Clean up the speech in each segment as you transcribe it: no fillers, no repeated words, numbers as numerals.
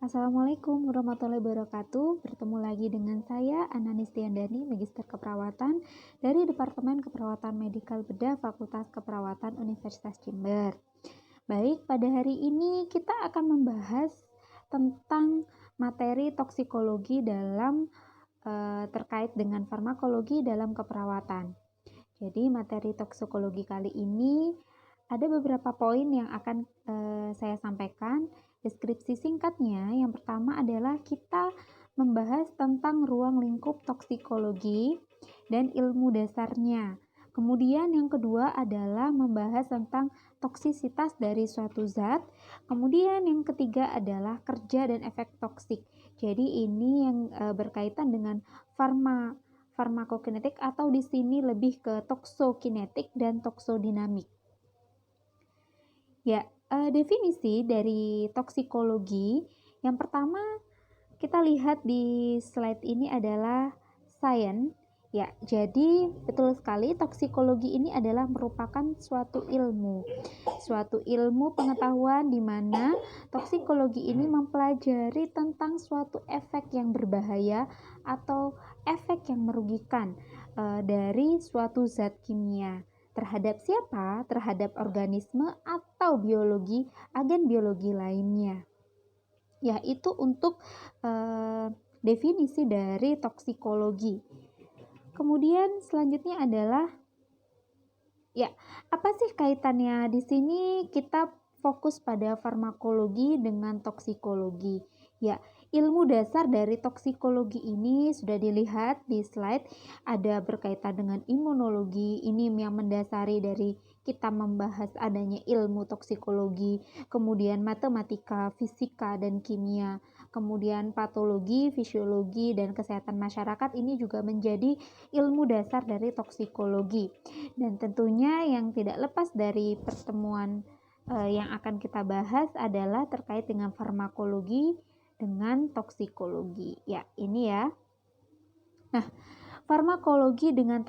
Assalamualaikum warahmatullahi wabarakatuh. Bertemu lagi dengan saya, Ananis Tiandani, Magister Keperawatan dari Departemen Keperawatan Medikal Bedah Fakultas Keperawatan Universitas Jember. Baik, pada hari ini kita akan membahas tentang materi toksikologi dalam terkait dengan farmakologi dalam keperawatan. Jadi materi toksikologi kali ini ada beberapa poin yang akan saya sampaikan. Deskripsi singkatnya, yang pertama adalah kita membahas tentang ruang lingkup toksikologi dan ilmu dasarnya. Kemudian yang kedua adalah membahas tentang toksisitas dari suatu zat. Kemudian yang ketiga adalah kerja dan efek toksik. Jadi ini yang berkaitan dengan farmakokinetik atau di sini lebih ke toksokinetik dan toksodinamik. Ya, definisi dari toksikologi yang pertama kita lihat di slide ini adalah science. Ya, jadi betul sekali toksikologi ini adalah merupakan suatu ilmu pengetahuan di mana toksikologi ini mempelajari tentang suatu efek yang berbahaya atau efek yang merugikan dari suatu zat kimia. Terhadap siapa? Terhadap organisme atau agen biologi lainnya. Ya, itu untuk definisi dari toksikologi. Kemudian selanjutnya adalah apa sih kaitannya? Di sini kita fokus pada farmakologi dengan toksikologi. Ya, ilmu dasar dari toksikologi ini sudah dilihat di slide, ada berkaitan dengan imunologi. Ini yang mendasari dari kita membahas adanya ilmu toksikologi, kemudian matematika, fisika, dan kimia, kemudian patologi, fisiologi, dan kesehatan masyarakat. Ini juga menjadi ilmu dasar dari toksikologi. Dan tentunya yang tidak lepas dari pertemuan yang akan kita bahas adalah terkait dengan farmakologi dengan toksikologi. Ya, ini ya. Nah, farmakologi dengan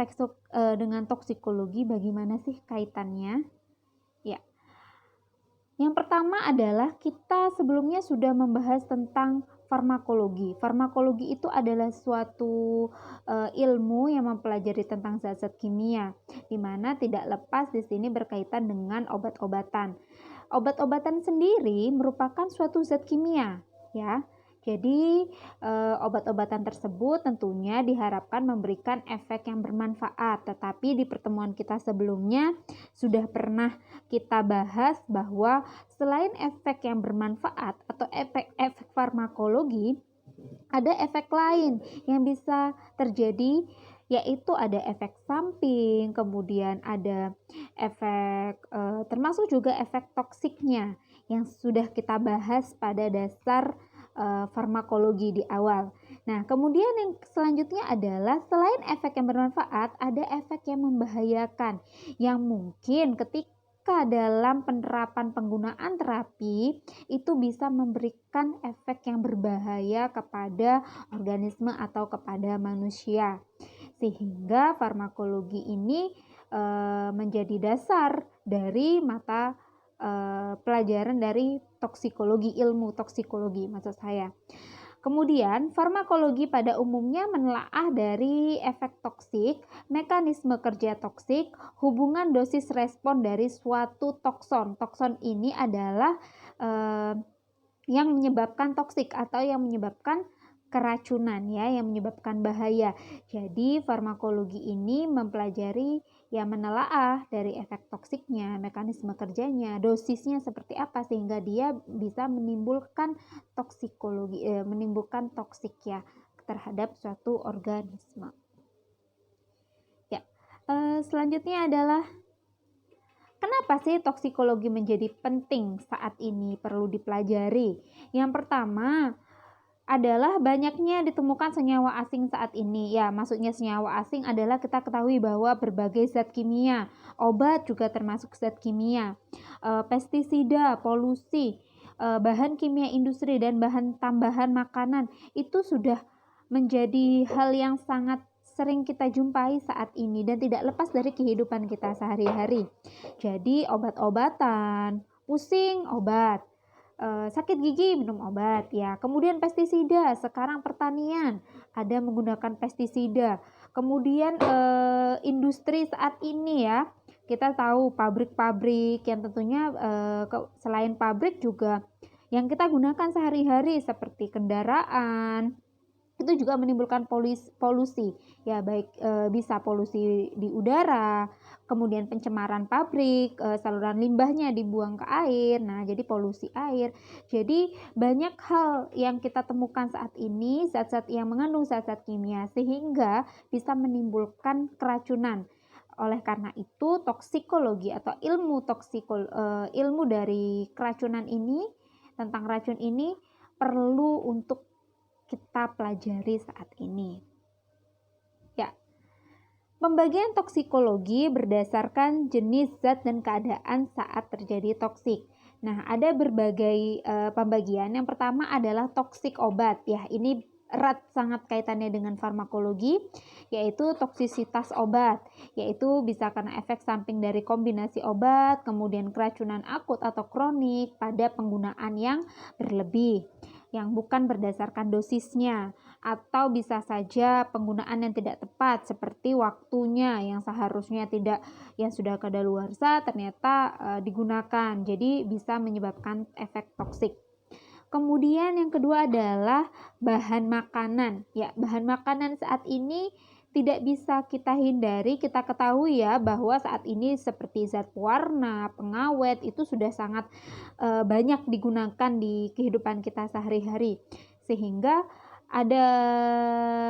toksikologi bagaimana sih kaitannya? Ya. Yang pertama adalah kita sebelumnya sudah membahas tentang farmakologi. Farmakologi itu adalah suatu ilmu yang mempelajari tentang zat-zat kimia, di mana tidak lepas di sini berkaitan dengan obat-obatan. Obat-obatan sendiri merupakan suatu zat kimia, ya. Jadi obat-obatan tersebut tentunya diharapkan memberikan efek yang bermanfaat. Tetapi di pertemuan kita sebelumnya sudah pernah kita bahas bahwa selain efek yang bermanfaat atau efek farmakologi, ada efek lain yang bisa terjadi, yaitu ada efek samping, kemudian ada efek termasuk juga efek toksiknya yang sudah kita bahas pada dasar farmakologi di awal. Nah, kemudian yang selanjutnya adalah selain efek yang bermanfaat, ada efek yang membahayakan yang mungkin ketika dalam penerapan penggunaan terapi itu bisa memberikan efek yang berbahaya kepada organisme atau kepada manusia. Sehingga farmakologi ini menjadi dasar dari mata pelajaran dari toksikologi, ilmu toksikologi maksud saya. Kemudian, farmakologi pada umumnya menelaah dari efek toksik, mekanisme kerja toksik, hubungan dosis respon dari suatu tokson. Tokson ini adalah yang menyebabkan toksik atau yang menyebabkan keracunan, ya, yang menyebabkan bahaya. Jadi farmakologi ini mempelajari menelaah dari efek toksiknya, mekanisme kerjanya, dosisnya seperti apa sehingga dia bisa menimbulkan menimbulkan toksik ya terhadap suatu organisme. Ya, selanjutnya adalah kenapa sih toksikologi menjadi penting saat ini perlu dipelajari? Yang pertama adalah banyaknya ditemukan senyawa asing saat ini. Ya, maksudnya senyawa asing adalah kita ketahui bahwa berbagai zat kimia, obat juga termasuk zat kimia, pestisida, polusi, bahan kimia industri dan bahan tambahan makanan itu sudah menjadi hal yang sangat sering kita jumpai saat ini dan tidak lepas dari kehidupan kita sehari-hari. Jadi obat-obatan, pusing obat, sakit gigi minum obat ya. Kemudian pestisida, sekarang pertanian ada menggunakan pestisida. Kemudian industri saat ini ya, kita tahu pabrik-pabrik yang tentunya selain pabrik juga yang kita gunakan sehari-hari seperti kendaraan itu juga menimbulkan polusi ya, baik bisa polusi di udara, kemudian pencemaran pabrik, saluran limbahnya dibuang ke air, nah jadi polusi air. Jadi banyak hal yang kita temukan saat ini, zat-zat yang mengandung zat-zat kimia sehingga bisa menimbulkan keracunan. Oleh karena itu toksikologi atau ilmu dari keracunan ini, tentang racun ini perlu untuk kita pelajari saat ini. Ya, pembagian toksikologi berdasarkan jenis zat dan keadaan saat terjadi toksik. Nah, ada berbagai pembagian. Yang pertama adalah toksik obat. Ya, ini erat sangat kaitannya dengan farmakologi, yaitu toksisitas obat, yaitu bisa karena efek samping dari kombinasi obat, kemudian keracunan akut atau kronik pada penggunaan yang berlebih, yang bukan berdasarkan dosisnya, atau bisa saja penggunaan yang tidak tepat seperti waktunya yang seharusnya tidak, yang sudah kadaluarsa ternyata digunakan, jadi bisa menyebabkan efek toksik. Kemudian yang kedua adalah bahan makanan. Ya, bahan makanan saat ini tidak bisa kita hindari, kita ketahui ya bahwa saat ini seperti zat pewarna, pengawet itu sudah sangat banyak digunakan di kehidupan kita sehari-hari, sehingga ada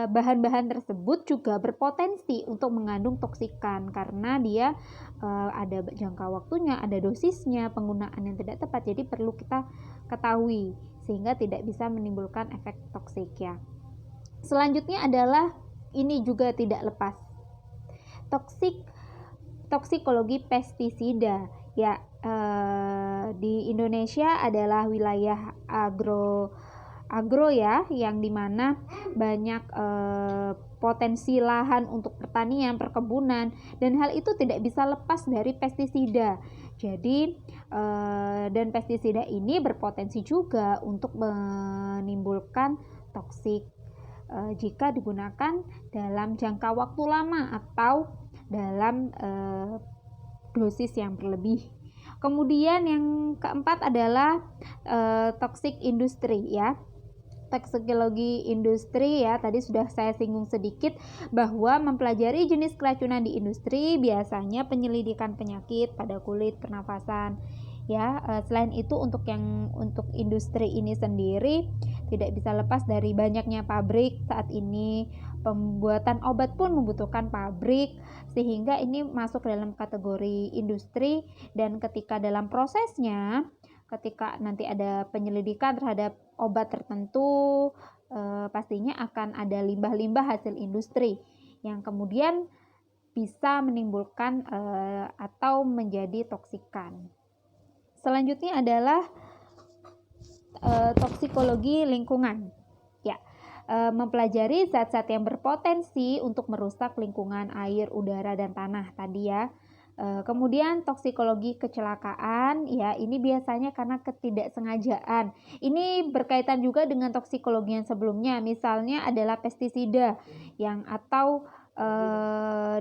bahan-bahan tersebut juga berpotensi untuk mengandung toksikan karena dia ada jangka waktunya, ada dosisnya, penggunaan yang tidak tepat, jadi perlu kita ketahui sehingga tidak bisa menimbulkan efek toksik ya. Selanjutnya adalah ini juga tidak lepas toksikologi pestisida ya. Di Indonesia adalah wilayah agro ya, yang dimana banyak potensi lahan untuk pertanian, perkebunan, dan hal itu tidak bisa lepas dari pestisida. Jadi dan pestisida ini berpotensi juga untuk menimbulkan toksik jika digunakan dalam jangka waktu lama atau dalam dosis yang berlebih. Kemudian yang keempat adalah toksik industri ya. Toksikologi industri ya, tadi sudah saya singgung sedikit bahwa mempelajari jenis keracunan di industri, biasanya penyelidikan penyakit pada kulit, pernafasan ya. Selain itu untuk industri ini sendiri tidak bisa lepas dari banyaknya pabrik saat ini. Pembuatan obat pun membutuhkan pabrik, sehingga ini masuk dalam kategori industri, dan ketika dalam prosesnya, ketika nanti ada penyelidikan terhadap obat tertentu, pastinya akan ada limbah-limbah hasil industri yang kemudian bisa menimbulkan atau menjadi toksikan. Selanjutnya adalah toksikologi lingkungan ya, mempelajari zat-zat yang berpotensi untuk merusak lingkungan air, udara, dan tanah tadi ya. Kemudian toksikologi kecelakaan ya, ini biasanya karena ketidaksengajaan. Ini berkaitan juga dengan toksikologi yang sebelumnya, misalnya adalah pestisida yang atau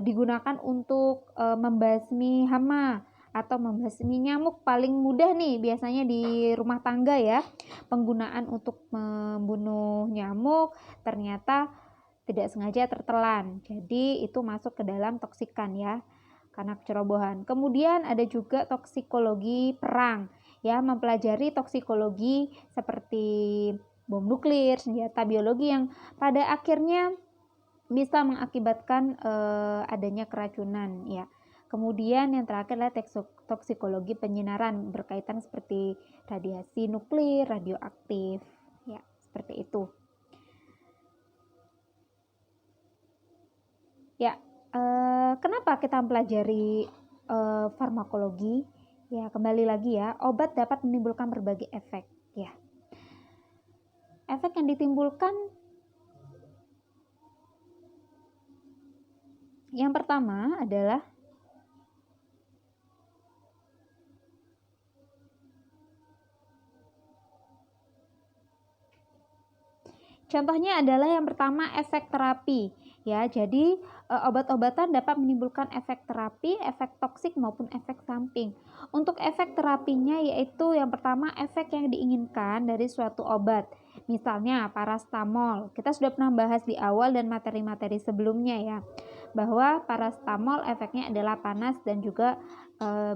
digunakan untuk membasmi hama atau membasmi nyamuk. Paling mudah nih biasanya di rumah tangga ya, penggunaan untuk membunuh nyamuk ternyata tidak sengaja tertelan, jadi itu masuk ke dalam toksikan ya, karena kecerobohan. Kemudian ada juga toksikologi perang ya, mempelajari toksikologi seperti bom nuklir, senjata biologi yang pada akhirnya bisa mengakibatkan adanya keracunan ya. Kemudian yang terakhir adalah toksikologi penyinaran, berkaitan seperti radiasi nuklir, radioaktif ya, seperti itu ya. Kenapa kita mempelajari farmakologi ya? Kembali lagi ya, obat dapat menimbulkan berbagai efek ya. Efek yang ditimbulkan yang pertama adalah Contohnya adalah yang pertama efek terapi ya. Jadi obat-obatan dapat menimbulkan efek terapi, efek toksik maupun efek samping. Untuk efek terapinya yaitu yang pertama efek yang diinginkan dari suatu obat. Misalnya parastamol. Kita sudah pernah bahas di awal dan materi-materi sebelumnya ya, bahwa parastamol efeknya adalah panas dan juga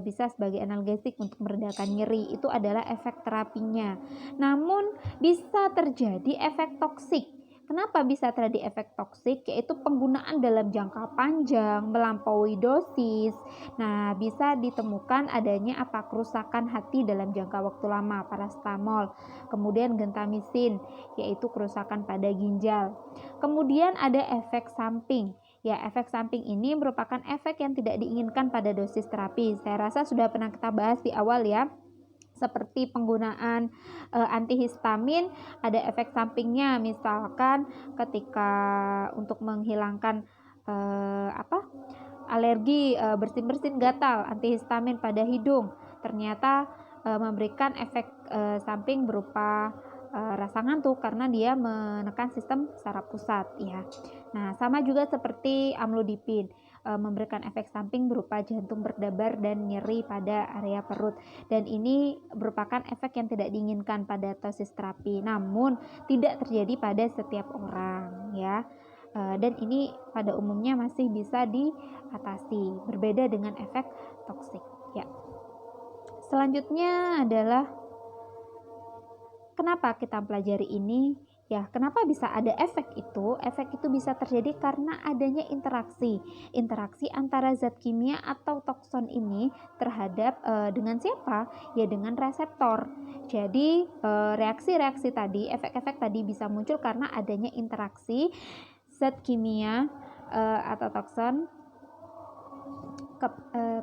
bisa sebagai analgesik untuk meredakan nyeri. Itu adalah efek terapinya. Namun bisa terjadi efek toksik. Kenapa bisa terjadi efek toksik? Yaitu penggunaan dalam jangka panjang, melampaui dosis. Nah, bisa ditemukan adanya kerusakan hati dalam jangka waktu lama, parastamol. Kemudian gentamisin, yaitu kerusakan pada ginjal. Kemudian ada efek samping. Ya, efek samping ini merupakan efek yang tidak diinginkan pada dosis terapi. Saya rasa sudah pernah kita bahas di awal ya. Seperti penggunaan antihistamin ada efek sampingnya, misalkan ketika untuk menghilangkan alergi bersin-bersin gatal, antihistamin pada hidung ternyata memberikan efek samping berupa rasa ngantuk karena dia menekan sistem saraf pusat ya. Nah, sama juga seperti amlodipin memberikan efek samping berupa jantung berdebar dan nyeri pada area perut, dan ini merupakan efek yang tidak diinginkan pada dosis terapi, namun tidak terjadi pada setiap orang ya. Dan ini pada umumnya masih bisa diatasi, berbeda dengan efek toksik ya. Selanjutnya adalah kenapa kita pelajari ini? Ya, kenapa bisa ada efek itu? Efek itu bisa terjadi karena adanya interaksi antara zat kimia atau toksin ini terhadap dengan siapa? Ya, dengan reseptor. Jadi reaksi-reaksi tadi, efek-efek tadi bisa muncul karena adanya interaksi zat kimia atau toksin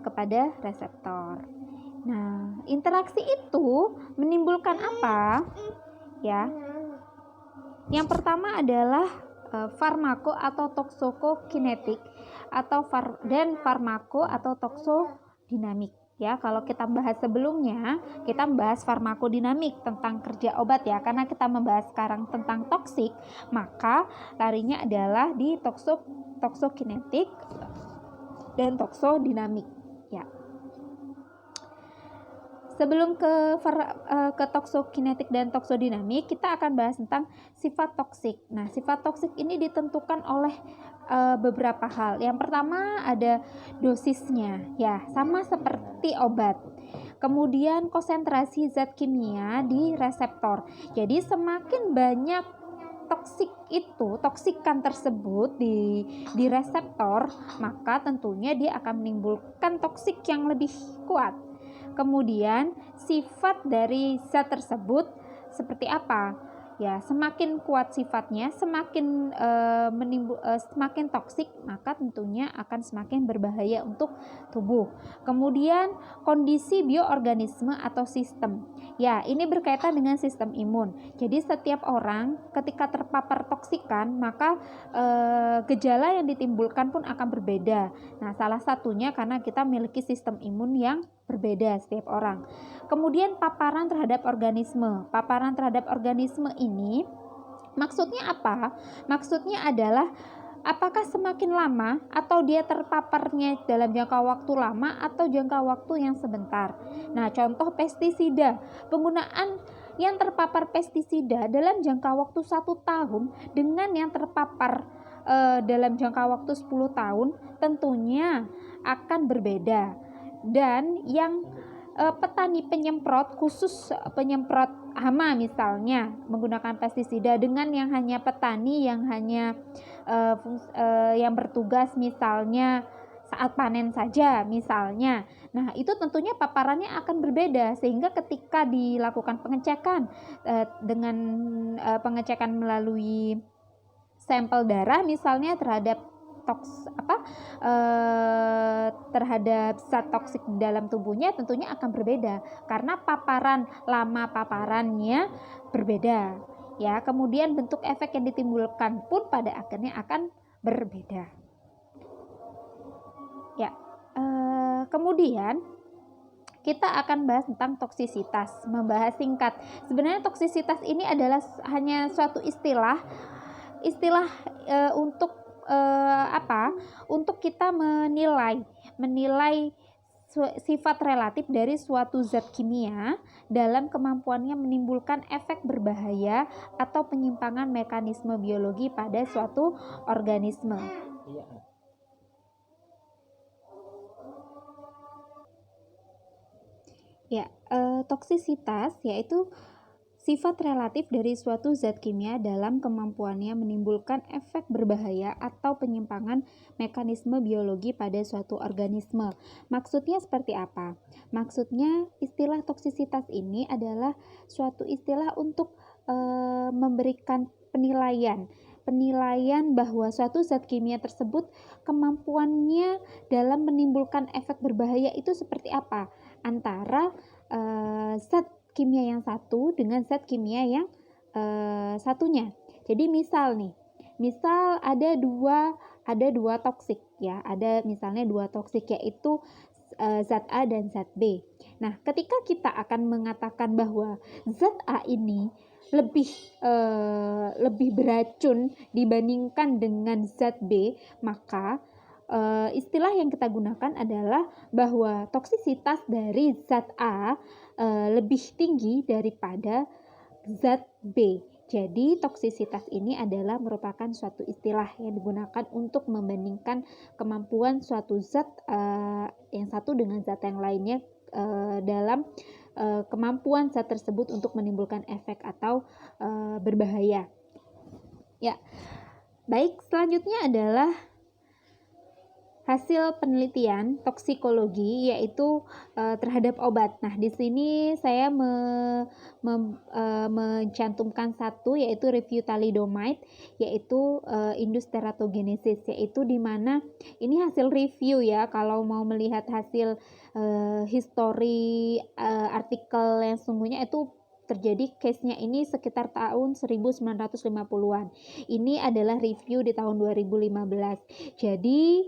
kepada reseptor. Nah, interaksi itu menimbulkan apa? Ya. Yang pertama adalah farmako atau toksokinetik dan farmako atau toksodinamik. Ya, kalau kita bahas sebelumnya, kita membahas farmakodinamik tentang kerja obat ya. Karena kita membahas sekarang tentang toksik, maka larinya adalah di toksokinetik dan toksodinamik ya. Sebelum ke toksokinetik dan toksodinamik, kita akan bahas tentang sifat toksik. Nah, sifat toksik ini ditentukan oleh beberapa hal. Yang pertama ada dosisnya, ya, sama seperti obat. Kemudian konsentrasi zat kimia di reseptor. Jadi semakin banyak toksikan tersebut di reseptor, maka tentunya dia akan menimbulkan toksik yang lebih kuat. Kemudian sifat dari zat tersebut seperti apa? Ya, semakin kuat sifatnya, semakin semakin toksik, maka tentunya akan semakin berbahaya untuk tubuh. Kemudian kondisi bioorganisme atau sistem. Ya, ini berkaitan dengan sistem imun. Jadi setiap orang ketika terpapar toksikan, maka gejala yang ditimbulkan pun akan berbeda. Nah, salah satunya karena kita memiliki sistem imun yang berbeda setiap orang. Kemudian paparan terhadap organisme. Paparan terhadap organisme ini maksudnya apa? Maksudnya adalah apakah semakin lama atau dia terpaparnya dalam jangka waktu lama atau jangka waktu yang sebentar. Nah, contoh pestisida. Penggunaan yang terpapar pestisida dalam jangka waktu 1 tahun dengan yang terpapar dalam jangka waktu 10 tahun tentunya akan berbeda. Dan yang petani penyemprot, khusus penyemprot hama misalnya menggunakan pestisida, dengan yang hanya petani yang hanya yang bertugas misalnya saat panen saja misalnya. Nah, itu tentunya paparannya akan berbeda, sehingga ketika dilakukan pengecekan dengan pengecekan melalui sampel darah misalnya terhadap terhadap zat toksik di dalam tubuhnya tentunya akan berbeda karena paparannya berbeda ya. Kemudian bentuk efek yang ditimbulkan pun pada akhirnya akan berbeda ya. Kemudian kita akan bahas tentang toksisitas, membahas singkat. Sebenarnya toksisitas ini adalah hanya suatu istilah untuk apa? Untuk kita menilai sifat relatif dari suatu zat kimia dalam kemampuannya menimbulkan efek berbahaya atau penyimpangan mekanisme biologi pada suatu organisme. Ya, toksisitas yaitu sifat relatif dari suatu zat kimia dalam kemampuannya menimbulkan efek berbahaya atau penyimpangan mekanisme biologi pada suatu organisme. Maksudnya seperti apa? Maksudnya istilah toksisitas ini adalah suatu istilah untuk memberikan penilaian bahwa suatu zat kimia tersebut kemampuannya dalam menimbulkan efek berbahaya itu seperti apa antara zat kimia yang satu dengan zat kimia yang satunya. Jadi misal ada dua toksik ya, ada misalnya dua toksik yaitu zat A dan zat B. Nah, ketika kita akan mengatakan bahwa zat A ini lebih beracun dibandingkan dengan zat B, maka istilah yang kita gunakan adalah bahwa toksisitas dari zat A lebih tinggi daripada zat B. Jadi toksisitas ini adalah merupakan suatu istilah yang digunakan untuk membandingkan kemampuan suatu zat yang satu dengan zat yang lainnya dalam kemampuan zat tersebut untuk menimbulkan efek atau berbahaya. Ya, baik, selanjutnya adalah hasil penelitian toksikologi yaitu terhadap obat. Nah, di sini saya mencantumkan satu yaitu review thalidomide yaitu indus teratogenesis, yaitu di mana ini hasil review ya. Kalau mau melihat hasil history artikel yang sungguhnya itu terjadi case-nya ini sekitar tahun 1950-an. Ini adalah review di tahun 2015. Jadi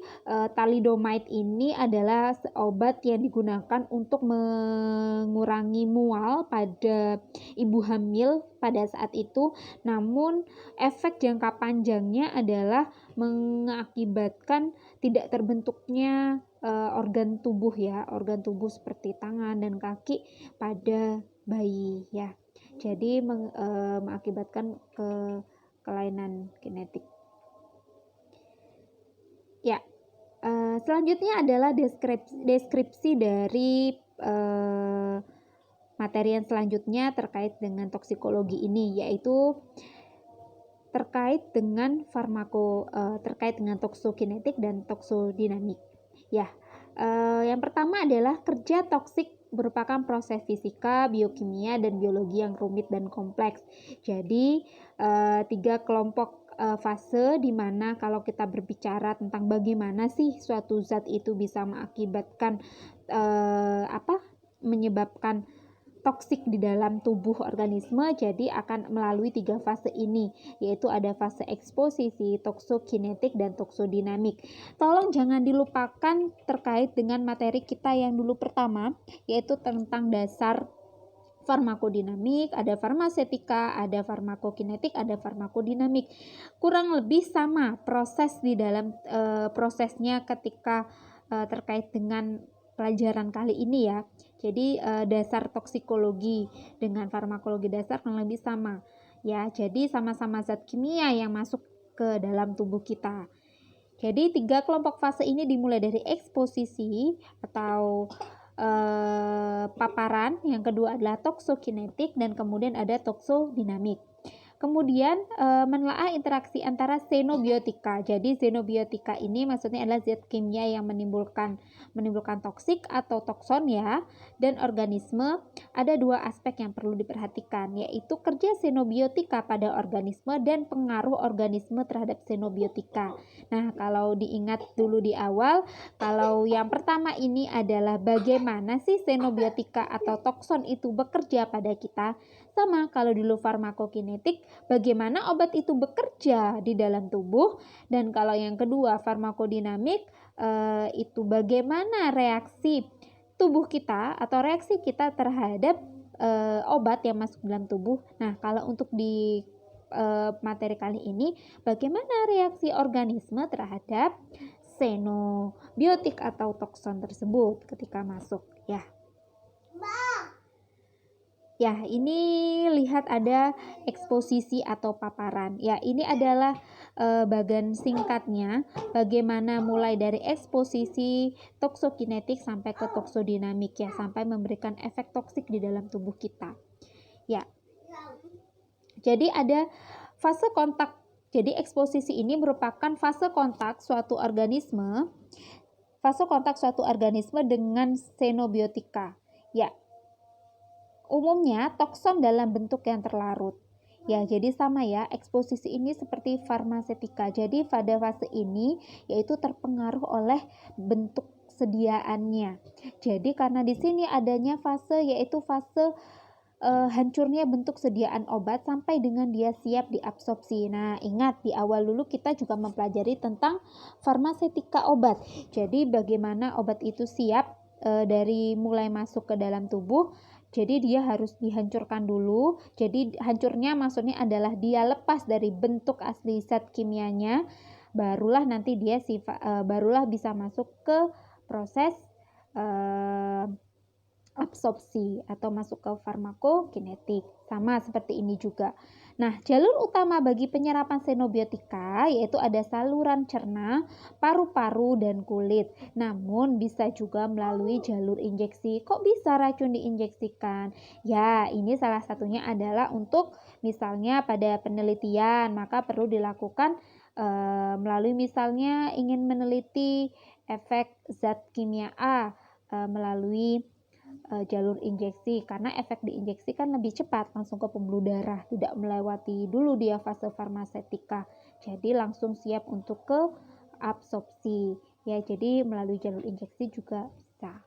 thalidomide ini adalah obat yang digunakan untuk mengurangi mual pada ibu hamil pada saat itu. Namun efek jangka panjangnya adalah mengakibatkan tidak terbentuknya organ tubuh seperti tangan dan kaki pada bayi ya. Jadi mengakibatkan kelainan genetik. Ya, selanjutnya adalah deskripsi dari materi yang selanjutnya terkait dengan toksikologi ini, yaitu terkait dengan terkait dengan toksokinetik dan toksodinamik. Ya, yang pertama adalah kerja toksik merupakan proses fisika, biokimia, dan biologi yang rumit dan kompleks. Jadi, 3 kelompok fase di mana kalau kita berbicara tentang bagaimana sih suatu zat itu bisa mengakibatkan menyebabkan toksik di dalam tubuh organisme, jadi akan melalui 3 fase ini, yaitu ada fase eksposisi, toksokinetik, dan toksodinamik. Tolong jangan dilupakan terkait dengan materi kita yang dulu pertama, yaitu tentang dasar farmakodinamik, ada farmasetika, ada farmakokinetik, ada farmakodinamik. Kurang lebih sama proses di dalam prosesnya ketika terkait dengan pelajaran kali ini ya. Jadi dasar toksikologi dengan farmakologi dasar kurang lebih sama ya. Jadi sama-sama zat kimia yang masuk ke dalam tubuh kita. Jadi 3 kelompok fase ini dimulai dari eksposisi atau paparan, yang kedua adalah toksokinetik, dan kemudian ada toksodinamik. Kemudian menelaah interaksi antara xenobiotika. Jadi xenobiotika ini maksudnya adalah zat kimia yang menimbulkan toksik atau tokson ya, dan organisme. Ada 2 aspek yang perlu diperhatikan, yaitu kerja xenobiotika pada organisme dan pengaruh organisme terhadap xenobiotika. Nah, kalau diingat dulu di awal, kalau yang pertama ini adalah bagaimana sih xenobiotika atau tokson itu bekerja pada kita. Sama kalau dulu farmakokinetik, bagaimana obat itu bekerja di dalam tubuh. Dan kalau yang kedua farmakodinamik, itu bagaimana reaksi tubuh kita atau reaksi kita terhadap obat yang masuk dalam tubuh. Nah, kalau untuk di materi kali ini, bagaimana reaksi organisme terhadap xenobiotik atau toksin tersebut ketika masuk ya. Ya, ini lihat ada eksposisi atau paparan. Ya, ini adalah bagian singkatnya bagaimana mulai dari eksposisi toksokinetik sampai ke toksodinamik ya, sampai memberikan efek toksik di dalam tubuh kita. Ya. Jadi ada fase kontak. Jadi eksposisi ini merupakan fase kontak suatu organisme dengan xenobiotika. Ya. Umumnya toksin dalam bentuk yang terlarut. Ya, jadi sama ya, eksposisi ini seperti farmasetika. Jadi pada fase ini yaitu terpengaruh oleh bentuk sediaannya. Jadi karena di sini adanya fase yaitu fase hancurnya bentuk sediaan obat sampai dengan dia siap diabsorpsi. Nah, ingat di awal dulu kita juga mempelajari tentang farmasetika obat. Jadi bagaimana obat itu siap dari mulai masuk ke dalam tubuh. Jadi dia harus dihancurkan dulu. Jadi hancurnya maksudnya adalah dia lepas dari bentuk asli zat kimianya, barulah nanti dia barulah bisa masuk ke proses absorpsi atau masuk ke farmakokinetik. Sama seperti ini juga. Nah, jalur utama bagi penyerapan xenobiotika yaitu ada saluran cerna, paru-paru, dan kulit. Namun bisa juga melalui jalur injeksi. Kok bisa racun diinjeksikan? Ya, ini salah satunya adalah untuk misalnya pada penelitian, maka perlu dilakukan melalui misalnya ingin meneliti efek zat kimia A melalui jalur injeksi, karena efek diinjeksi kan lebih cepat langsung ke pembuluh darah, tidak melewati dulu dia fase farmasetika, jadi langsung siap untuk ke absorpsi ya. Jadi melalui jalur injeksi juga bisa.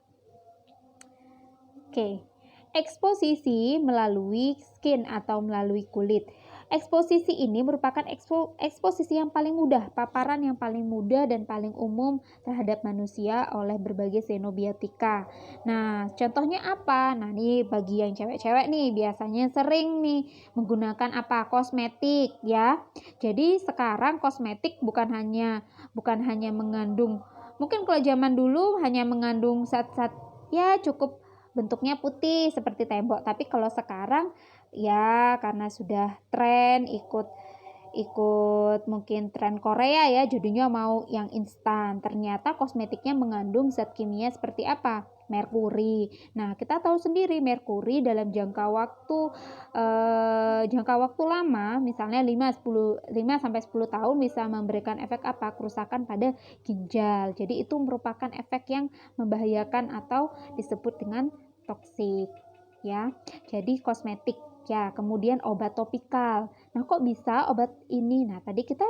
Oke. Eksposisi melalui skin atau melalui kulit. Eksposisi ini merupakan eksposisi yang paling mudah, paparan yang paling mudah dan paling umum terhadap manusia oleh berbagai xenobiotika. Nah, contohnya apa? Nah, nih bagi yang cewek-cewek nih biasanya sering nih menggunakan apa? Kosmetik ya. Jadi sekarang kosmetik bukan hanya mengandung, mungkin kalau zaman dulu hanya mengandung zat-zat ya cukup bentuknya putih seperti tembok, tapi kalau sekarang ya karena sudah tren ikut mungkin tren Korea ya, jadinya mau yang instan. Ternyata kosmetiknya mengandung zat kimia seperti apa? Merkuri. Nah, kita tahu sendiri merkuri dalam jangka waktu lama, misalnya 5 sampai 10 tahun bisa memberikan efek apa? Kerusakan pada ginjal. Jadi itu merupakan efek yang membahayakan atau disebut dengan toksik ya. Jadi kosmetik ya, kemudian obat topikal. Nah, kok bisa obat ini? Nah, tadi kita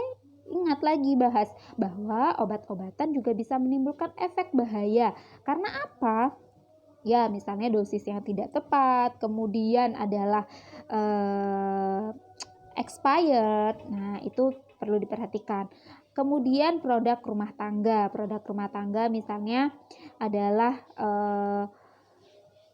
ingat lagi bahas bahwa obat-obatan juga bisa menimbulkan efek bahaya. Karena apa? Ya, misalnya dosis yang tidak tepat, kemudian adalah expired. Nah, itu perlu diperhatikan. Kemudian produk rumah tangga misalnya adalah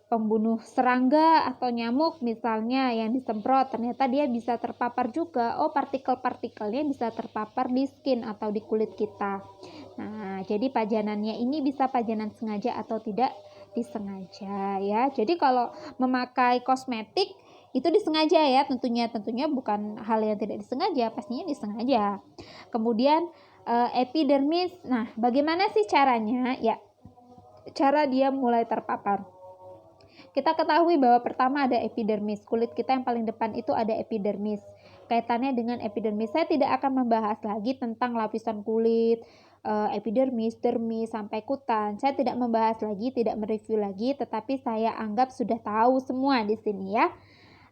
pembunuh serangga atau nyamuk misalnya yang disemprot, ternyata dia bisa terpapar juga. Oh, partikel-partikelnya bisa terpapar di skin atau di kulit kita. Nah, jadi pajanannya ini bisa pajanan sengaja atau tidak disengaja ya. Jadi kalau memakai kosmetik itu disengaja ya, tentunya bukan hal yang tidak disengaja, pastinya disengaja. Kemudian epidermis. Nah, bagaimana sih caranya? Ya, cara dia mulai terpapar. Kita ketahui bahwa pertama ada epidermis, kulit kita yang paling depan itu ada epidermis. Kaitannya dengan epidermis, saya tidak akan membahas lagi tentang lapisan kulit, epidermis, dermis, sampai kutan. Saya tidak membahas lagi, tidak mereview lagi, tetapi saya anggap sudah tahu semua di sini ya.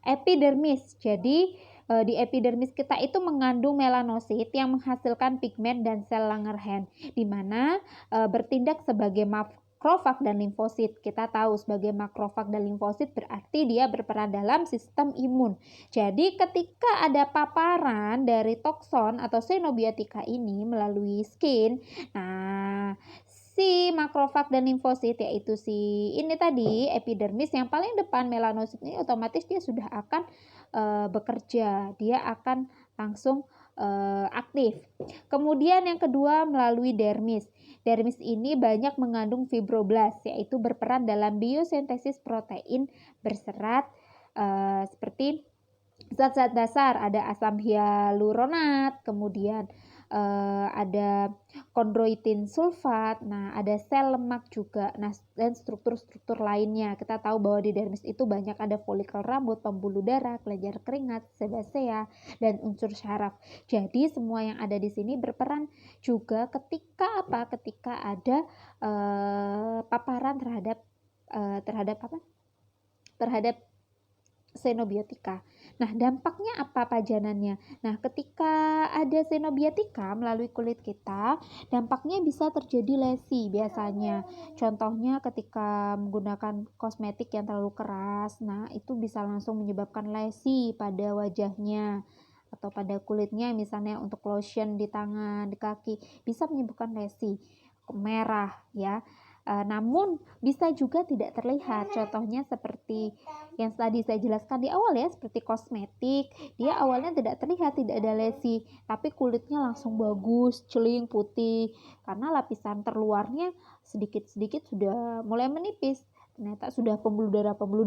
Epidermis, jadi di epidermis kita itu mengandung melanosit yang menghasilkan pigmen dan sel Langerhans, di mana bertindak sebagai makrofag dan limfosit. Kita tahu sebagai makrofag dan limfosit berarti dia berperan dalam sistem imun. Jadi ketika ada paparan dari toksin atau xenobiotika ini melalui skin, nah si makrofag dan limfosit, yaitu si ini tadi epidermis yang paling depan melanosit ini, otomatis dia sudah akan bekerja, dia akan langsung aktif. Kemudian yang kedua melalui dermis. Dermis ini banyak mengandung fibroblast, yaitu berperan dalam biosintesis protein berserat seperti zat-zat dasar, ada asam hyaluronat, kemudian ada kondroitin sulfat, nah ada sel lemak juga, nah dan struktur-struktur lainnya. Kita tahu bahwa di dermis itu banyak ada folikel rambut, pembuluh darah, kelenjar keringat, sebasea, dan unsur syaraf. Jadi semua yang ada di sini berperan juga ketika apa? Ketika ada paparan terhadap terhadap xenobiotika. Nah, dampaknya apa pajanannya? Nah, ketika ada xenobiotika melalui kulit kita, dampaknya bisa terjadi lesi biasanya. Contohnya ketika menggunakan kosmetik yang terlalu keras, nah itu bisa langsung menyebabkan lesi pada wajahnya atau pada kulitnya, misalnya untuk lotion di tangan, di kaki, bisa menyebabkan lesi merah ya. Namun bisa juga tidak terlihat, contohnya seperti yang tadi saya jelaskan di awal ya, seperti kosmetik, dia awalnya tidak terlihat, tidak ada lesi, tapi kulitnya langsung bagus, celing, putih, karena lapisan terluarnya sedikit-sedikit sudah mulai menipis, ternyata sudah pembuluh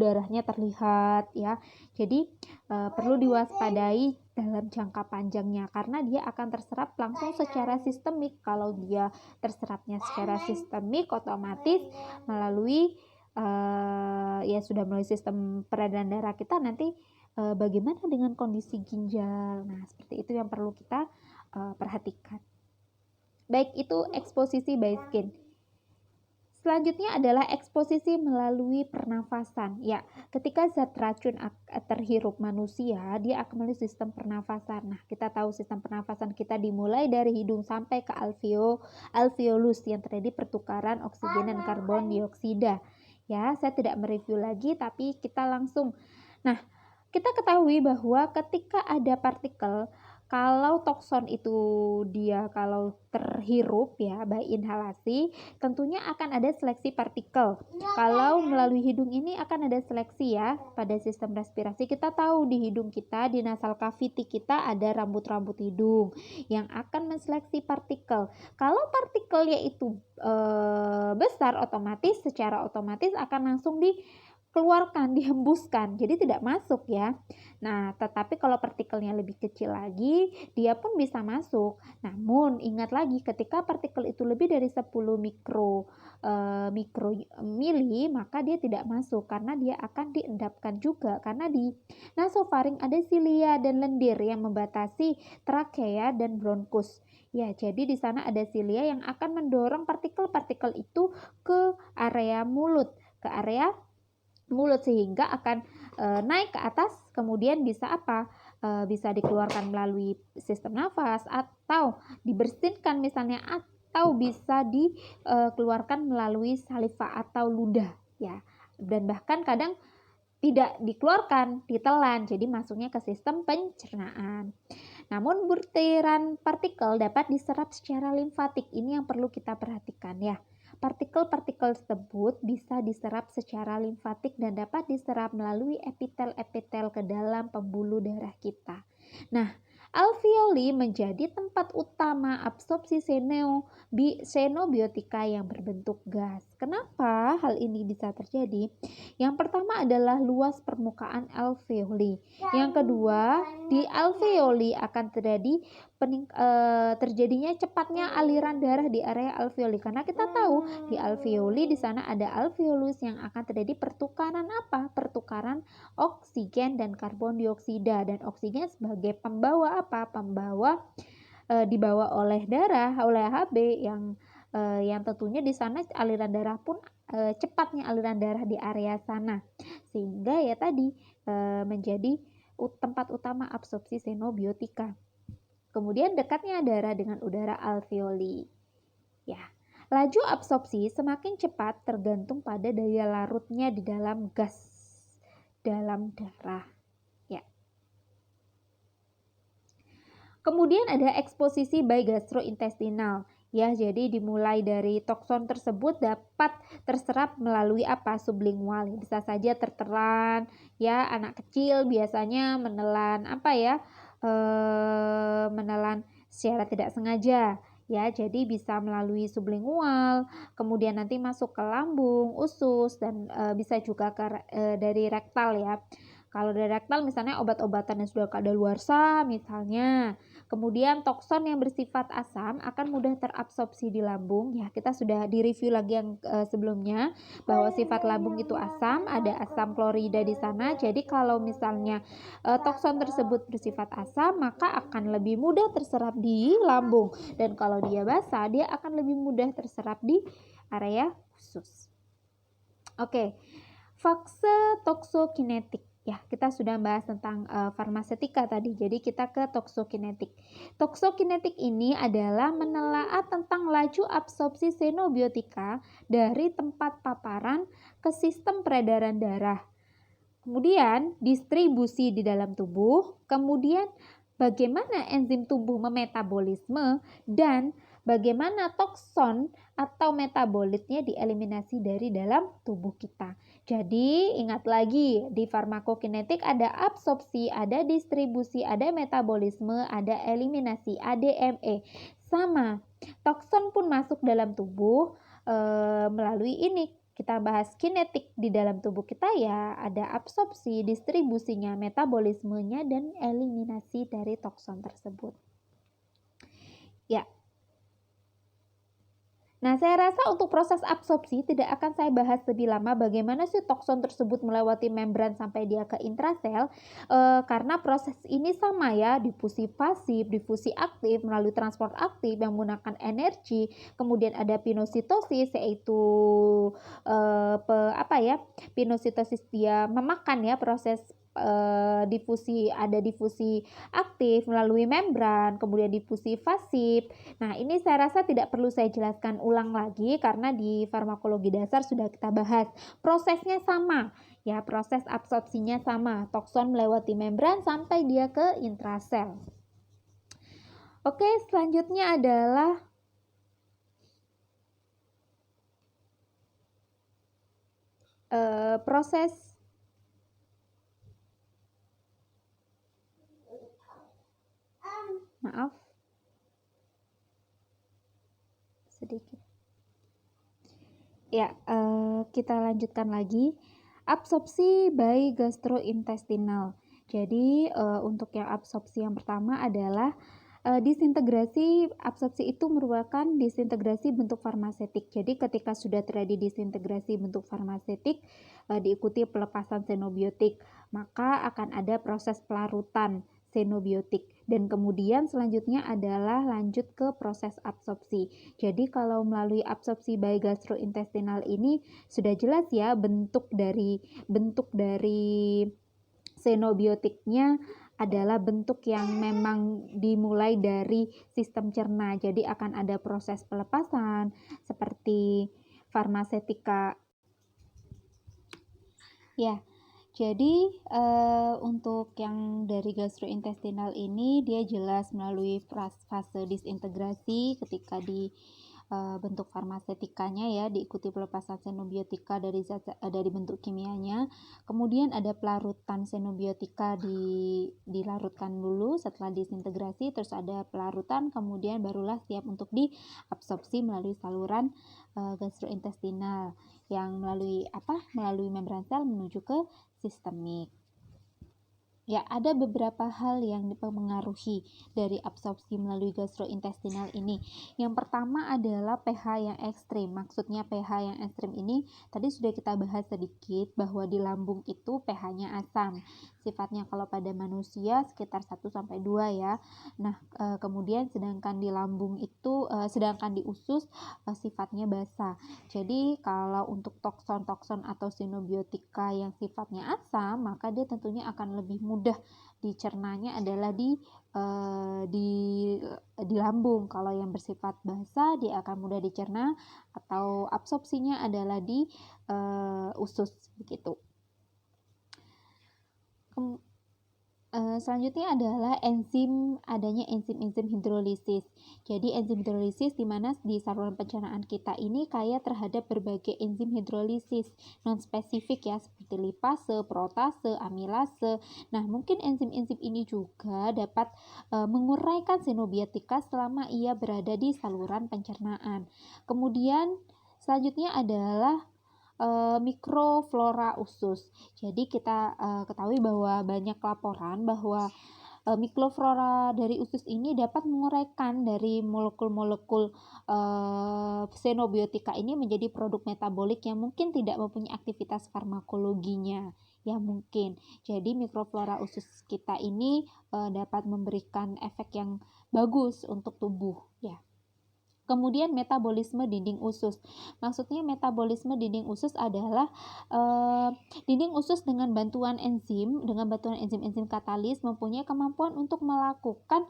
darahnya terlihat ya. Jadi perlu diwaspadai dalam jangka panjangnya, karena dia akan terserap langsung secara sistemik. Kalau dia terserapnya secara sistemik, otomatis melalui ya sudah melalui sistem peredaran darah kita, nanti bagaimana dengan kondisi ginjal. Nah, seperti itu yang perlu kita perhatikan. Baik, itu eksposisi by skin. Selanjutnya adalah eksposisi melalui pernafasan. Ya, ketika zat racun terhirup manusia, dia akan melalui sistem pernafasan. Nah, kita tahu sistem pernafasan kita dimulai dari hidung sampai ke alveolus yang terjadi pertukaran oksigen dan karbon dioksida. Ya, saya tidak mereview lagi, tapi kita langsung. Nah, kita ketahui bahwa ketika ada partikel, kalau tokson itu dia kalau terhirup ya by inhalasi, tentunya akan ada seleksi partikel. Kalau melalui hidung ini akan ada seleksi ya pada sistem respirasi. Kita tahu di hidung kita, di nasal cavity kita ada rambut-rambut hidung yang akan menseleksi partikel. Kalau partikelnya itu besar, secara otomatis akan langsung dikeluarkan, dihembuskan, jadi tidak masuk ya. Nah, tetapi kalau partikelnya lebih kecil lagi, dia pun bisa masuk. Namun, ingat lagi ketika partikel itu lebih dari 10 mikromili, maka dia tidak masuk karena dia akan diendapkan juga, karena di nasofaring ada silia dan lendir yang membatasi trakea dan bronkus. Ya, jadi di sana ada silia yang akan mendorong partikel-partikel itu ke area mulut, sehingga akan naik ke atas, kemudian bisa apa? Bisa dikeluarkan melalui sistem nafas atau dibersihkan misalnya, atau bisa dikeluarkan melalui saliva atau ludah ya. Dan bahkan kadang tidak dikeluarkan, ditelan, jadi masuknya ke sistem pencernaan. Namun butiran partikel dapat diserap secara limfatik. Ini yang perlu kita perhatikan ya. Partikel-partikel tersebut bisa diserap secara limfatik dan dapat diserap melalui epitel-epitel ke dalam pembuluh darah kita. Nah, alveoli menjadi tempat utama absorpsi xenobiotika yang berbentuk gas. Kenapa hal ini bisa terjadi? Yang pertama adalah luas permukaan alveoli. Yang kedua, di alveoli akan terjadinya cepatnya aliran darah di area alveoli, karena kita tahu di alveoli di sana ada alveolus yang akan terjadi pertukaran apa? Pertukaran oksigen dan karbon dioksida, dan oksigen sebagai pembawa apa? Pembawa dibawa oleh darah, oleh Hb yang tentunya di sana aliran darah pun cepatnya aliran darah di area sana, sehingga ya tadi menjadi tempat utama absorpsi xenobiotika. Kemudian dekatnya darah dengan udara alveoli. Ya, laju absorpsi semakin cepat tergantung pada daya larutnya di dalam gas dalam darah. Ya. Kemudian ada eksposisi by gastrointestinal. Ya, jadi dimulai dari toksin tersebut dapat terserap melalui apa? Sublingual. Bisa saja tertelan, ya, anak kecil biasanya menelan apa ya? Menelan secara tidak sengaja. Ya, jadi bisa melalui sublingual, kemudian nanti masuk ke lambung, usus, dan bisa juga dari rektal ya. Kalau dari rektal misalnya obat-obatan yang sudah kadaluarsa misalnya. Kemudian toksin yang bersifat asam akan mudah terabsorpsi di lambung. Ya, kita sudah direview lagi yang sebelumnya bahwa sifat lambung itu asam, ada asam klorida di sana. Jadi kalau misalnya toksin tersebut bersifat asam, maka akan lebih mudah terserap di lambung. Dan kalau dia basah, dia akan lebih mudah terserap di area usus. Oke. Fase toksokinetik. Ya, kita sudah bahas tentang farmasetika tadi. Jadi kita ke toksokinetik. Toksokinetik ini adalah menelaah tentang laju absorpsi xenobiotika dari tempat paparan ke sistem peredaran darah. Kemudian distribusi di dalam tubuh, kemudian bagaimana enzim tubuh memetabolisme, dan bagaimana toksin atau metabolitnya dieliminasi dari dalam tubuh kita. Jadi ingat lagi, di farmakokinetik ada absorpsi, ada distribusi, ada metabolisme, ada eliminasi, ADME. Sama, toksin pun masuk dalam tubuh melalui ini. Kita bahas kinetik di dalam tubuh kita ya, ada absorpsi, distribusinya, metabolismenya, dan eliminasi dari toksin tersebut. Ya. Nah, saya rasa untuk proses absorpsi tidak akan saya bahas lebih lama bagaimana sih toksin tersebut melewati membran sampai dia ke intrasel, karena proses ini sama ya, difusi pasif, difusi aktif, melalui transport aktif yang menggunakan energi, kemudian ada pinositosis yaitu pinositosis dia memakan ya, proses difusi aktif melalui membran, kemudian difusi pasif. Nah, ini saya rasa tidak perlu saya jelaskan ulang lagi karena di farmakologi dasar sudah kita bahas. Prosesnya sama, ya, proses absorpsinya sama. Toksin melewati membran sampai dia ke intrasel. Oke, selanjutnya adalah proses maaf sedikit ya, kita lanjutkan lagi absorpsi by gastrointestinal. Jadi untuk yang absorpsi yang pertama adalah disintegrasi. Absorpsi itu merupakan disintegrasi bentuk farmasetik. Jadi ketika sudah terjadi disintegrasi bentuk farmasetik diikuti pelepasan xenobiotik, maka akan ada proses pelarutan xenobiotik, dan kemudian selanjutnya adalah lanjut ke proses absorpsi. Jadi kalau melalui absorpsi by gastrointestinal ini sudah jelas ya bentuk dari xenobiotiknya adalah bentuk yang memang dimulai dari sistem cerna. Jadi akan ada proses pelepasan seperti farmasetika. Ya. Jadi untuk yang dari gastrointestinal ini dia jelas melalui fase disintegrasi ketika di bentuk farmasetikanya ya, diikuti pelepasan xenobiotika dari bentuk kimianya. Kemudian ada pelarutan xenobiotika dilarutkan dulu setelah disintegrasi, terus ada pelarutan, kemudian barulah siap untuk diabsorpsi melalui saluran gastrointestinal yang melalui membran sel menuju ke sistemik. Ya, ada beberapa hal yang mempengaruhi dari absorpsi melalui gastrointestinal ini. Yang pertama adalah pH yang ekstrim. Maksudnya pH yang ekstrim ini tadi sudah kita bahas sedikit bahwa di lambung itu pH-nya asam. Sifatnya kalau pada manusia sekitar 1-2 ya. Nah, kemudian sedangkan di lambung itu sedangkan di usus sifatnya basa. Jadi kalau untuk toksin atau xenobiotika yang sifatnya asam, maka dia tentunya akan lebih mudah dicernanya adalah di lambung. Kalau yang bersifat basa dia akan mudah dicerna atau absorpsinya adalah di usus begitu. Selanjutnya adalah adanya enzim hidrolisis. Jadi enzim hidrolisis di mana di saluran pencernaan kita ini kaya terhadap berbagai enzim hidrolisis non-spesifik ya, seperti lipase, protase, amilase. Nah, mungkin enzim-enzim ini juga dapat menguraikan xenobiotika selama ia berada di saluran pencernaan. Kemudian selanjutnya adalah mikroflora usus. Jadi kita ketahui bahwa banyak laporan bahwa mikroflora dari usus ini dapat menguraikan dari molekul-molekul xenobiotika ini menjadi produk metabolik yang mungkin tidak mempunyai aktivitas farmakologinya. Ya mungkin. Jadi mikroflora usus kita ini dapat memberikan efek yang bagus untuk tubuh ya. Kemudian metabolisme dinding usus. Maksudnya metabolisme dinding usus adalah dinding usus dengan bantuan enzim-enzim katalis mempunyai kemampuan untuk melakukan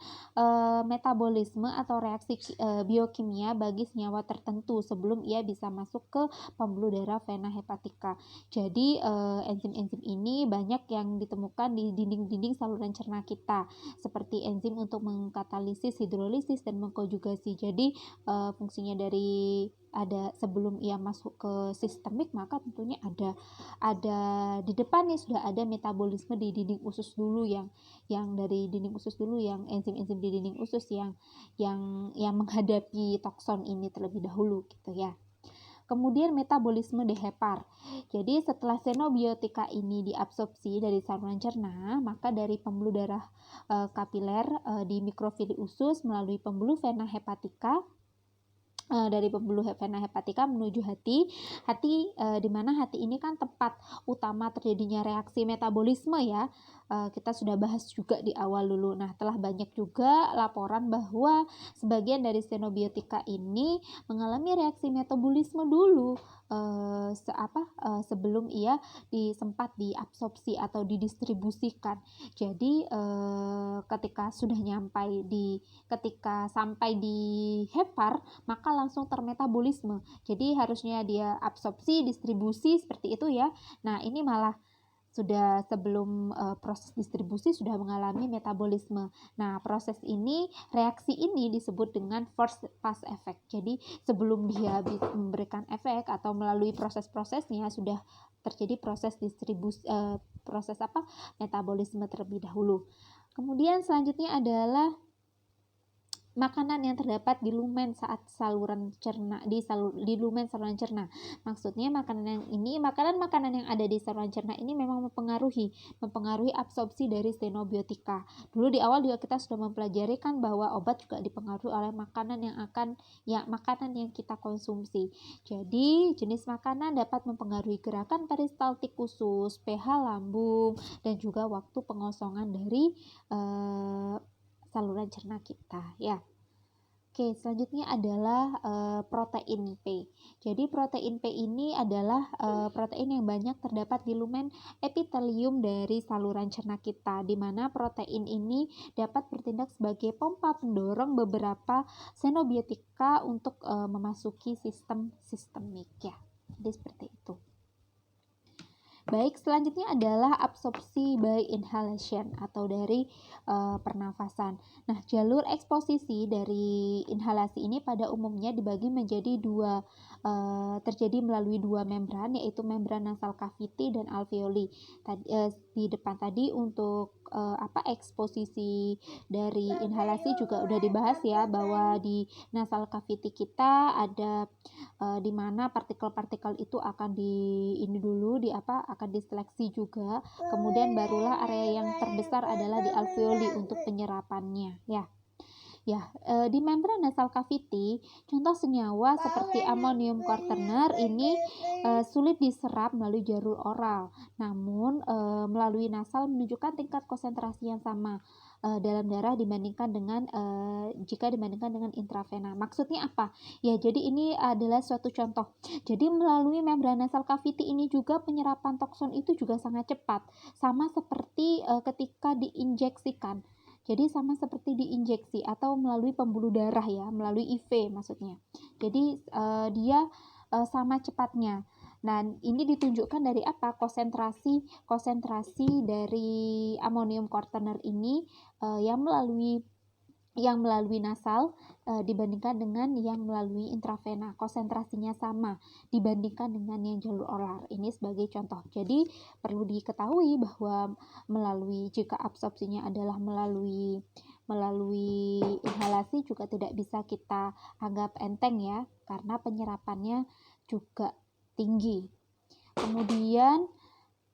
metabolisme atau reaksi biokimia bagi senyawa tertentu sebelum ia bisa masuk ke pembuluh darah vena hepatika. Jadi enzim-enzim ini banyak yang ditemukan di dinding-dinding saluran cerna kita, seperti enzim untuk mengkatalisis hidrolisis dan mengkonjugasi. Jadi fungsinya dari ada sebelum ia masuk ke sistemik, maka tentunya ada di depannya sudah ada metabolisme di dinding usus dulu yang dari dinding usus dulu, yang enzim-enzim di dinding usus yang menghadapi tokson ini terlebih dahulu gitu ya. Kemudian metabolisme dehepar. Jadi setelah xenobiotika ini diabsorpsi dari saluran cerna, maka dari pembuluh darah kapiler di mikrofili usus melalui pembuluh vena hepatika, dari pembuluh vena hepatika menuju hati di mana hati ini kan tempat utama terjadinya reaksi metabolisme ya. Kita sudah bahas juga di awal dulu. Nah, telah banyak juga laporan bahwa sebagian dari xenobiotika ini mengalami reaksi metabolisme dulu sebelum ia sempat diabsorpsi atau didistribusikan. Jadi ketika sampai di hepar, maka langsung termetabolisme. Jadi harusnya dia absorpsi, distribusi seperti itu ya. Nah, ini malah sudah sebelum proses distribusi sudah mengalami metabolisme. Nah, reaksi ini disebut dengan first pass effect. Jadi sebelum dia memberikan efek atau melalui proses-prosesnya sudah terjadi proses metabolisme terlebih dahulu. Kemudian selanjutnya adalah makanan yang terdapat di lumen saat saluran cerna di lumen saluran cerna. Maksudnya makanan yang ada di saluran cerna ini memang mempengaruhi absorpsi dari xenobiotika. Dulu di awal juga kita sudah mempelajari kan bahwa obat juga dipengaruhi oleh makanan yang kita konsumsi. Jadi jenis makanan dapat mempengaruhi gerakan peristaltik usus, pH lambung, dan juga waktu pengosongan dari saluran cerna kita ya. Oke, selanjutnya adalah protein P. Jadi protein P ini adalah protein yang banyak terdapat di lumen epitelium dari saluran cerna kita, di mana protein ini dapat bertindak sebagai pompa pendorong beberapa xenobiotika untuk memasuki sistem sistemik ya. Jadi seperti itu. Baik, selanjutnya adalah absorpsi by inhalation atau dari pernafasan. Nah, jalur eksposisi dari inhalasi ini pada umumnya dibagi menjadi terjadi melalui dua membran, yaitu membran nasal cavity dan alveoli. Di depan tadi untuk eksposisi dari inhalasi juga udah dibahas ya, bahwa di nasal cavity kita ada di mana partikel-partikel itu akan akan diseleksi juga, kemudian barulah area yang terbesar adalah di alveoli untuk penyerapannya ya. Di membran nasal cavity, contoh senyawa seperti amonium quaterner ini sulit diserap melalui jalur oral, namun melalui nasal menunjukkan tingkat konsentrasi yang sama dalam darah jika dibandingkan dengan intravena. Maksudnya apa? Ya, jadi ini adalah suatu contoh. Jadi melalui membran nasal cavity ini juga penyerapan toksin itu juga sangat cepat, sama seperti ketika diinjeksikan. Jadi sama seperti diinjeksi atau melalui pembuluh darah ya, melalui IV maksudnya. Jadi dia sama cepatnya. Nah, ini ditunjukkan dari apa? Konsentrasi dari amonium quaterner ini yang melalui nasal dibandingkan dengan yang melalui intravena. Konsentrasinya sama dibandingkan dengan yang jalur oral. Ini sebagai contoh. Jadi perlu diketahui bahwa jika absorpsinya adalah melalui inhalasi juga tidak bisa kita anggap enteng ya, karena penyerapannya juga tinggi. Kemudian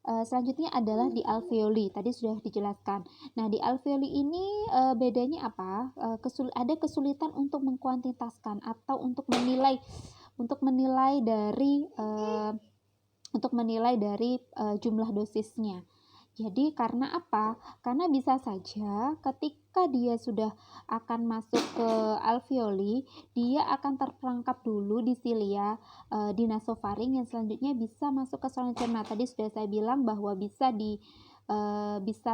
selanjutnya adalah di alveoli, tadi sudah dijelaskan. Nah, di alveoli ini bedanya apa? Ada kesulitan untuk mengkuantitaskan atau untuk menilai dari jumlah dosisnya. Jadi karena apa? Karena bisa saja ketika dia sudah akan masuk ke alveoli, dia akan terperangkap dulu di silia di nasofaring yang selanjutnya bisa masuk ke saluran cerna. Tadi sudah saya bilang bahwa bisa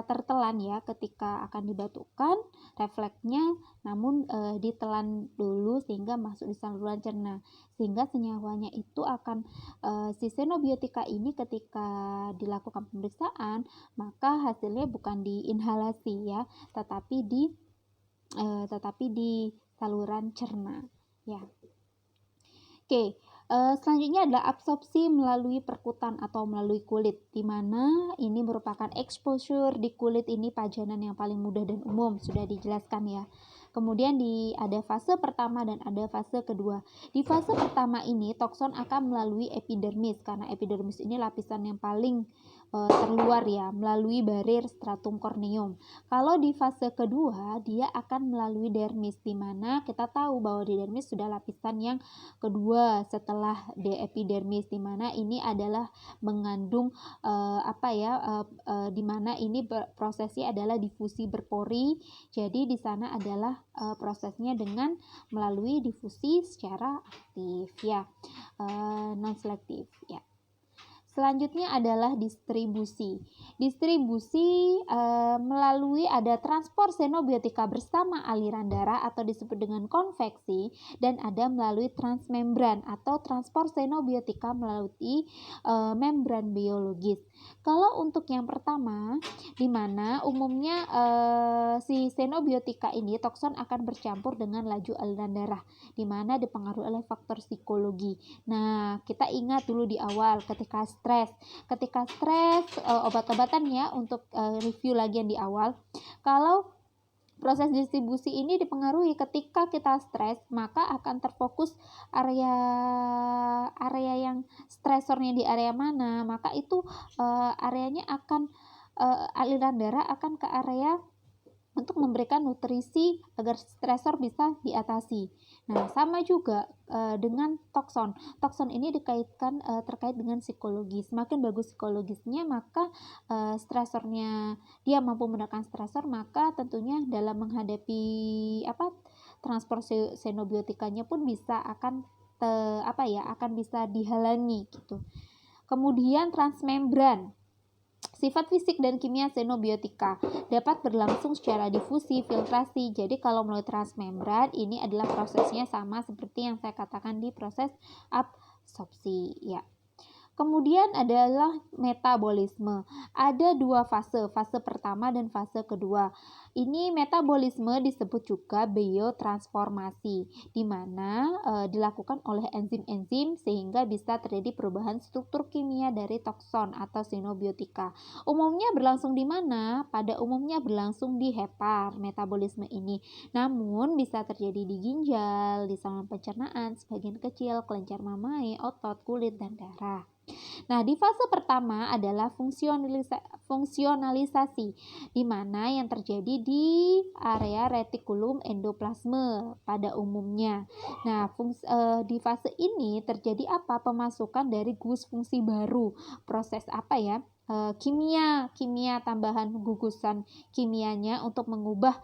tertelan ya ketika akan dibatukkan refleksnya, namun ditelan dulu sehingga masuk di saluran cerna, sehingga senyawanya itu akan si xenobiotika ini ketika dilakukan pemeriksaan maka hasilnya bukan di inhalasi ya, tetapi di saluran cerna ya. Oke, selanjutnya adalah absorpsi melalui perkutan atau melalui kulit, di mana ini merupakan exposure di kulit. Ini pajanan yang paling mudah dan umum, sudah dijelaskan ya. Kemudian ada fase pertama dan ada fase kedua. Di fase pertama ini tokson akan melalui epidermis, karena epidermis ini lapisan yang paling terluar ya, melalui barir stratum corneum. Kalau di fase kedua dia akan melalui dermis, di mana kita tahu bahwa di dermis sudah lapisan yang kedua setelah di epidermis, di mana ini adalah mengandung di mana ini prosesnya adalah difusi berpori. Jadi di sana adalah prosesnya dengan melalui difusi secara aktif ya, non selektif ya. Selanjutnya adalah distribusi. Distribusi melalui ada transport xenobiotika bersama aliran darah atau disebut dengan konveksi, dan ada melalui transmembran atau transport xenobiotika melalui membran biologis. Kalau untuk yang pertama, di mana umumnya si xenobiotika ini tokson akan bercampur dengan laju aliran darah, di mana dipengaruhi oleh faktor psikologi. Nah, kita ingat dulu di awal ketika stres, obat-obatan ya, untuk review lagi yang di awal. Kalau proses distribusi ini dipengaruhi ketika kita stres, maka akan terfokus area yang stresornya di area mana, maka itu areanya akan aliran darah akan ke area untuk memberikan nutrisi agar stresor bisa diatasi. Nah, sama juga dengan tokson. Tokson ini terkait dengan psikologi. Semakin bagus psikologisnya, maka stresornya dia mampu menekan stresor, maka tentunya dalam menghadapi transport xenobiotikanya pun akan bisa dihalangi gitu. Kemudian transmembran. Sifat fisik dan kimia xenobiotika dapat berlangsung secara difusi, filtrasi. Jadi kalau melalui transmembran ini adalah prosesnya sama seperti yang saya katakan di proses absorpsi ya. Kemudian adalah metabolisme. Ada dua fase pertama dan fase kedua. Ini metabolisme disebut juga biotransformasi, di mana dilakukan oleh enzim-enzim sehingga bisa terjadi perubahan struktur kimia dari tokson atau xenobiotika. Umumnya berlangsung di mana? Pada umumnya berlangsung di hepar metabolisme ini. Namun bisa terjadi di ginjal, di saluran pencernaan, sebagian kecil, kelenjar mamae, otot, kulit, dan darah. Nah, di fase pertama adalah fungsionalisasi, di mana yang terjadi di area retikulum endoplasme pada umumnya. Nah, di fase ini terjadi apa? Pemasukan dari gugus fungsi baru. Proses apa ya? kimia tambahan gugusan kimianya untuk mengubah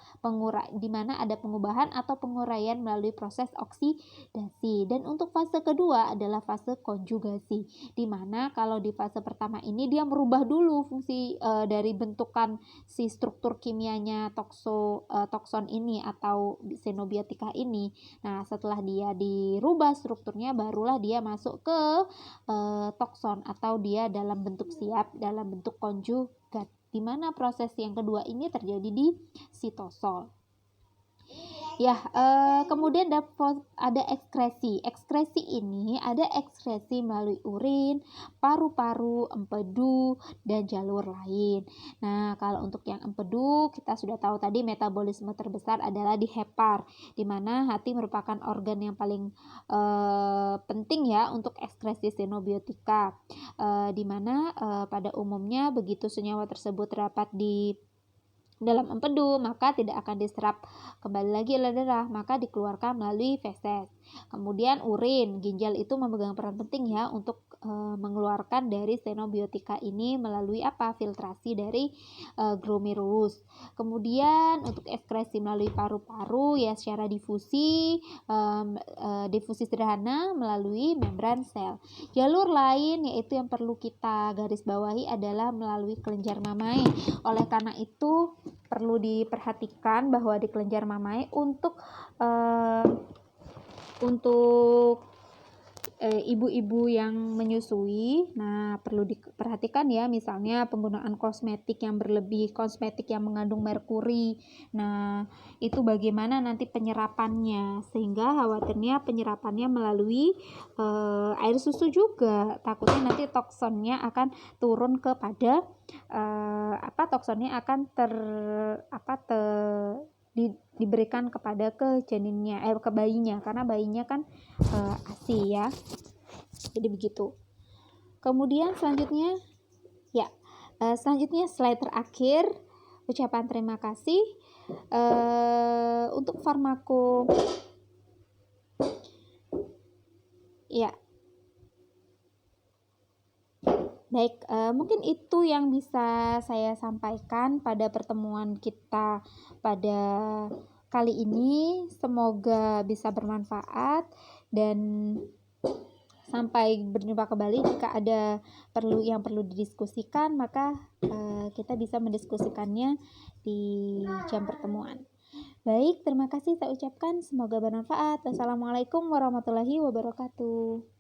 di mana ada pengubahan atau penguraian melalui proses oksidasi. Dan untuk fase kedua adalah fase konjugasi, di mana kalau di fase pertama ini dia merubah dulu fungsi dari bentukan si struktur kimianya tokson ini atau xenobiotika ini. Nah, setelah dia dirubah strukturnya, barulah dia masuk ke tokson atau dia dalam bentuk siap dalam bentuk konjugat, di mana proses yang kedua ini terjadi di sitosol. Ya, kemudian ada ekskresi. Ekskresi ini ada ekskresi melalui urin, paru-paru, empedu, dan jalur lain. Nah, kalau untuk yang empedu, kita sudah tahu tadi metabolisme terbesar adalah di hepar, di mana hati merupakan organ yang paling penting ya untuk ekskresi xenobiotika, di mana pada umumnya begitu senyawa tersebut terdapat di dalam empedu, maka tidak akan diserap kembali lagi oleh darah, maka dikeluarkan melalui feses. Kemudian urin, ginjal itu memegang peran penting ya untuk mengeluarkan dari xenobiotika ini melalui filtrasi dari glomerulus. Kemudian untuk ekskresi melalui paru-paru ya secara difusi sederhana melalui membran sel. Jalur lain yaitu yang perlu kita garis bawahi adalah melalui kelenjar mamae. Oleh karena itu perlu diperhatikan bahwa di kelenjar mamae untuk ibu-ibu yang menyusui, nah perlu diperhatikan ya, misalnya penggunaan kosmetik yang berlebih, kosmetik yang mengandung merkuri. Nah, itu bagaimana nanti penyerapannya, sehingga khawatirnya penyerapannya melalui air susu juga. Takutnya nanti toksonnya akan turun kepada toksonnya akan diberikan kepada ke janinnya, ke bayinya, karena bayinya kan ASI ya. Jadi begitu. Kemudian selanjutnya slide terakhir, ucapan terima kasih untuk farmako. Ya. Baik, mungkin itu yang bisa saya sampaikan pada pertemuan kita pada kali ini. Semoga bisa bermanfaat dan sampai berjumpa kembali. Jika ada yang perlu didiskusikan, maka kita bisa mendiskusikannya di jam pertemuan. Baik, terima kasih saya ucapkan. Semoga bermanfaat. Wassalamualaikum warahmatullahi wabarakatuh.